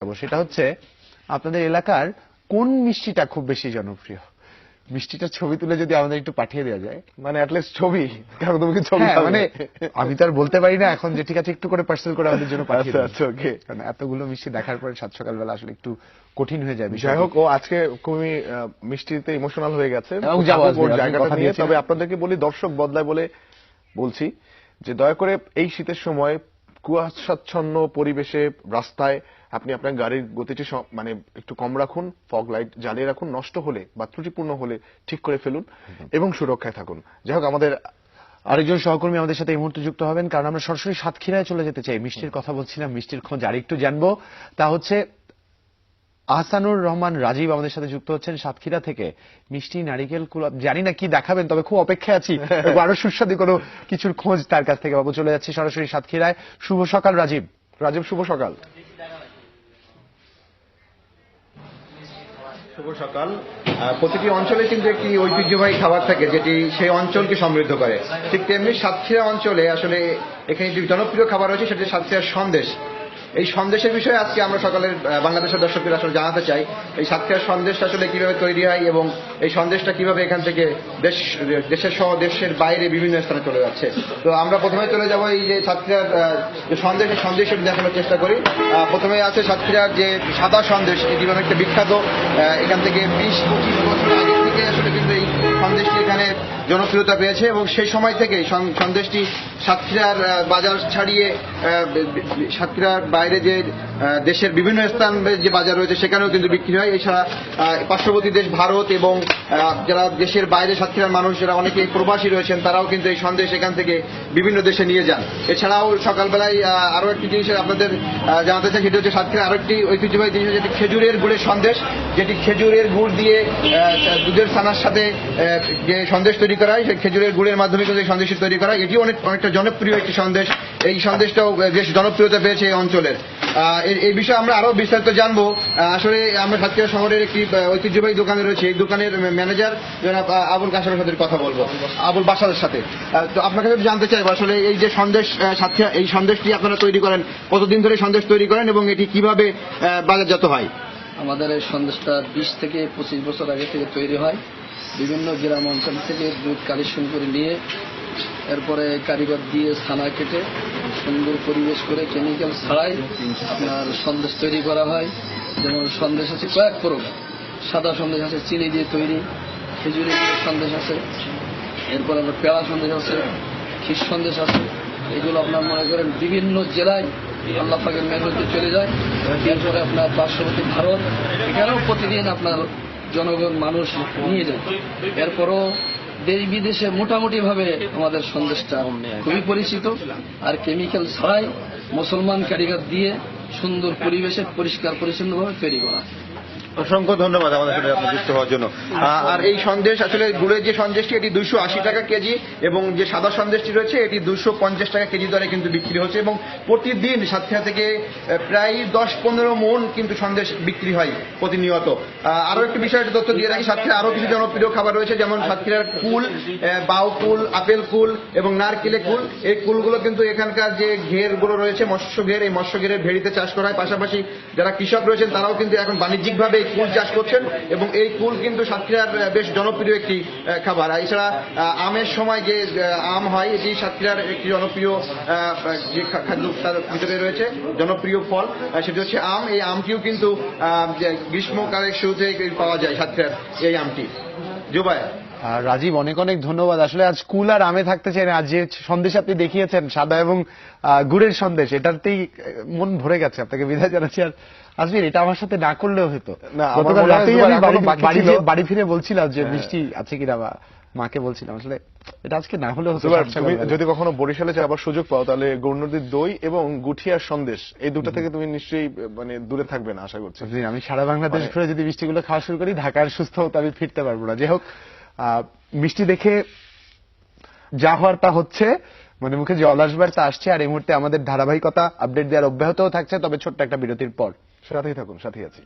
সেটা হচ্ছে আপনাদের এলাকার কোন মিষ্টিটা খুব বেশি জনপ্রিয়? মিষ্টিটার ছবি তুলে যদি আমাদের একটু পাঠিয়ে দেওয়া যায়, মানে অ্যাটলিস্ট ছবি, কারণ তুমি কি ছবি মানে আমি তো আর বলতে পারি না এখন যে ঠিক আছে একটু করে পার্সেল করে আমাদের জন্য পাঠিয়ে দাও। আচ্ছা ওকে, কারণ এতগুলো মিষ্টি দেখার পরে সাত সকালবেলা আসলে একটু কঠিন হয়ে যায়। যাই হোক, ও আজকে খুবই মিষ্টিতে ইমোশনাল হয়ে গেছে জায়গাটা নিয়ে। তবে আপনাদেরকে বলি, দর্শক বদলায় বলে বলছি যে দয়া করে এই শীতের সময় কুয়াশাচ্ছন্ন পরিবেশে রাস্তায় আপনি আপনার গাড়ির গতিটি মানে একটু কম রাখুন, ফগ লাইট জ্বালিয়ে রাখুন, নষ্ট হলে বা ত্রুটিপূর্ণ হলে ঠিক করে ফেলুন এবং সুরক্ষায় থাকুন। যাই হোক, আমাদের আরেকজন সহকর্মী আমাদের সাথে এই মুহূর্তে যুক্ত হবেন, কারণ আমরা সরাসরি সাতক্ষীরায় চলে যেতে চাই। মিষ্টির কথা বলছিলাম, মিষ্টির খোঁজ আর একটু জানবো। তা হচ্ছে আহসানুর রহমান রাজীব আমাদের সাথে যুক্ত হচ্ছেন সাতক্ষীরা থেকে। মিষ্টি, নারিকেল, কুলাব, জানি না কি দেখাবেন, তবে খুব অপেক্ষায় আছি আরো সুস্বাদু কোনো কিছুর খোঁজ তার কাছ থেকে পাবো। চলে যাচ্ছি সরাসরি সাতক্ষীরায়। শুভ সকাল রাজীব। শুভ সকাল। শুভ সকাল। প্রতিটি অঞ্চলে কিন্তু একটি ঐতিহ্যবাহী খাবার থাকে যেটি সেই অঞ্চলকে সমৃদ্ধ করে। ঠিক তেমনি সাতক্ষীরা অঞ্চলে আসলে এখানে একটি জনপ্রিয় খাবার রয়েছে, সেটি সাতক্ষীরার সন্দেশ। এই সন্দেশের বিষয়ে আজকে আমরা সকালের বাংলাদেশের দর্শকদের আসলে জানাতে চাই এই সাতক্ষীরার সন্দেশটা আসলে কিভাবে তৈরি হয় এবং এই সন্দেশটা কিভাবে এখান থেকে দেশের সহ দেশের বাইরে বিভিন্ন স্থানে চলে যাচ্ছে। তো আমরা প্রথমে চলে যাব এই যে সাতক্ষীরার যে সন্দেশ দেখানোর চেষ্টা করি। প্রথমে আছে সাতক্ষীরার যে সাদা সন্দেশ, এটি অনেকটা বিখ্যাত। এখান থেকে 20-25 বছর আগে থেকে আসলে কিন্তু এই সন্দেশটি এখানে জনপ্রিয়তা পেয়েছে এবং সেই সময় থেকেই সন্দেশটি সাতক্ষীরার বাজার ছাড়িয়ে সাতক্ষীরার বাইরে যে দেশের বিভিন্ন স্থান যে বাজার রয়েছে সেখানেও কিন্তু বিক্রি হয়। এছাড়া পার্শ্ববর্তী দেশ ভারত এবং যারা দেশের বাইরে সাতক্ষীরার মানুষ যারা অনেকে প্রবাসী রয়েছেন তারাও কিন্তু এই সন্দেশ এখান থেকে বিভিন্ন দেশে নিয়ে যান। এছাড়াও সকালবেলায় আরো একটি জিনিস আপনাদের জানাতে চাই, সেটা হচ্ছে সাতক্ষীরা আরো একটি ঐতিহ্যবাহী জিনিস যেটি খেজুরের গুড়ের সন্দেশ, যেটি খেজুরের গুড় দিয়ে দুধের ছানার সাথে যে সন্দেশ তৈরি করা হয়, সেই খেজুরের গুড়ের মাধ্যমে কিন্তু এই সন্দেশটি তৈরি করা হয়। এটিও অনেকটা জনপ্রিয় একটি সন্দেশ। এই সন্দেশটাও বেশ জনপ্রিয়তা পেয়েছে এই অঞ্চলের। এই বিষয়ে আমরা আরো বিস্তারিত জানবো। আসলে আমরা সাতক্ষীরা শহরের একটি ঐতিহ্যবাহী দোকানে রয়েছে, এই দোকানের ম্যানেজার জনাব আবুল কাশেমের সাথে কথা বলবো, আবুল বাসারের সাথে। তো আপনার কাছে জানতে চাইবো আসলে এই যে সন্দেশ সাতক্ষীরা, এই সন্দেশটি আপনারা তৈরি করেন, কতদিন ধরে সন্দেশ তৈরি করেন এবং এটি কিভাবে বাজারজাত হয়? আমাদের এই সন্দেশটা 20 থেকে 25 বছর আগে থেকে তৈরি হয়। বিভিন্ন গ্রাম অঞ্চল থেকে দুধ কালেকশন করে নিয়ে এরপরে কারিগর দিয়ে ছানা কেটে সুন্দর পরিবেশ করে কেমিক্যাল ছাড়াই আপনার সন্দেশ তৈরি করা হয়। যেমন সন্দেশ আছে কয়েক প্রকার, সাদা সন্দেশ আছে চিনি দিয়ে তৈরি, খেজুরের সন্দেশ আছে, এরপর আপনার পেড়া সন্দেশ আছে, ক্ষীর সন্দেশ আছে। এগুলো আপনার মনে করেন বিভিন্ন জেলায় আল্লাহ পাকের মেহনতে চলে যায়। এরপরে আপনার পার্শ্ববর্তী ভারত, এখানেও প্রতিদিন আপনার জনগণ মানুষ নিয়ে যায়। এরপরও দেশ বিদেশে মোটামুটি ভাবে আমাদের সন্দেশটা খুবই পরিচিত। আর কেমিক্যাল ছাড়াই মুসলমান কারিগর দিয়ে সুন্দর পরিবেশে পরিষ্কার পরিচ্ছন্নভাবে তৈরি করা। অসংখ্য ধন্যবাদ আমাদের সাথে আপনি যুক্ত হওয়ার জন্য। আর এই সন্দেশ আসলে গুড়ের যে সন্দেশটি এটি 280 টাকা কেজি এবং যে সাদা সন্দেশটি রয়েছে এটি 250 টাকা কেজি দরে কিন্তু বিক্রি হচ্ছে এবং প্রতিদিন সাতক্ষীরা থেকে প্রায় 10-15 মণ কিন্তু সন্দেশ বিক্রি হয় প্রতিনিয়ত। আরো একটি বিষয় তথ্য দিয়ে রাখি, সাতক্ষীরা আরো কিছু জনপ্রিয় খাবার রয়েছে, যেমন সাতক্ষীরার কুল, বাউ কুল, আপেল কুল এবং নারকেলে কুল। এই কুলগুলো কিন্তু এখানকার যে ঘেরগুলো রয়েছে মৎস্য ঘের, এই মৎস্য ঘেরের ভেড়িতে চাষ করা হয়। পাশাপাশি যারা কৃষক রয়েছেন তারাও কিন্তু এখন বাণিজ্যিকভাবে কুল চাষ করছেন এবং এই কুল কিন্তু সাতক্ষীরার বেশ জনপ্রিয় একটি খাবার। এছাড়া আমের সময় যে আম হয়, এটি সাতক্ষীরার একটি জনপ্রিয় যে খাদ্য তার ভিতরে রয়েছে জনপ্রিয় ফল, সেটি হচ্ছে আম। এই আমটিও কিন্তু গ্রীষ্মকালের শুরুতে পাওয়া যায় সাতক্ষীরার এই আমটি। জুবাই রাজীব, অনেক অনেক ধন্যবাদ। আসলে আজ কুল আর আমে থাকতে চাই না, আজ যে সন্দেশ আপনি দেখিয়েছেন সাদা এবং গুড়ের সন্দেশ, এটাতেই মন ভরে গেছে। আপনাকে বিদায় জানাচ্ছি। আর আজমির, এটা আমার সাথে না করলেও হতো। গতকাল রাতেই আমি বাড়ি ফিরে বলছিলাম যে মিষ্টি আছে কিনা, বা মাকে বলছিলাম, আসলে এটা আজকে না হলেও হতো। যদি কখনো বরিশালে যাবার সুযোগ পাও তাহলে গৌরনদীর দই এবং গুঠিয়ার সন্দেশ, এই দুটো থেকে তুমি নিশ্চয়ই মানে দূরে থাকবে না আশা করছি। আমি সারা বাংলাদেশ ঘুরে যদি মিষ্টিগুলো খাওয়া শুরু করি, ঢাকার সুস্থ হতে আমি ফিরতে পারবো না। যাই হোক, মিষ্টি দেখে যা হওয়ার তা হচ্ছে, মানে মুখে জল আসবার তা আসছে। আর এই মুহূর্তে আমাদের ধারাবাহিকতা আপডেট দেওয়ার অব্যাহতও থাকছে, তবে ছোট্ট একটা বিরতির পর। সাথেই থাকুন, সাথে আছি।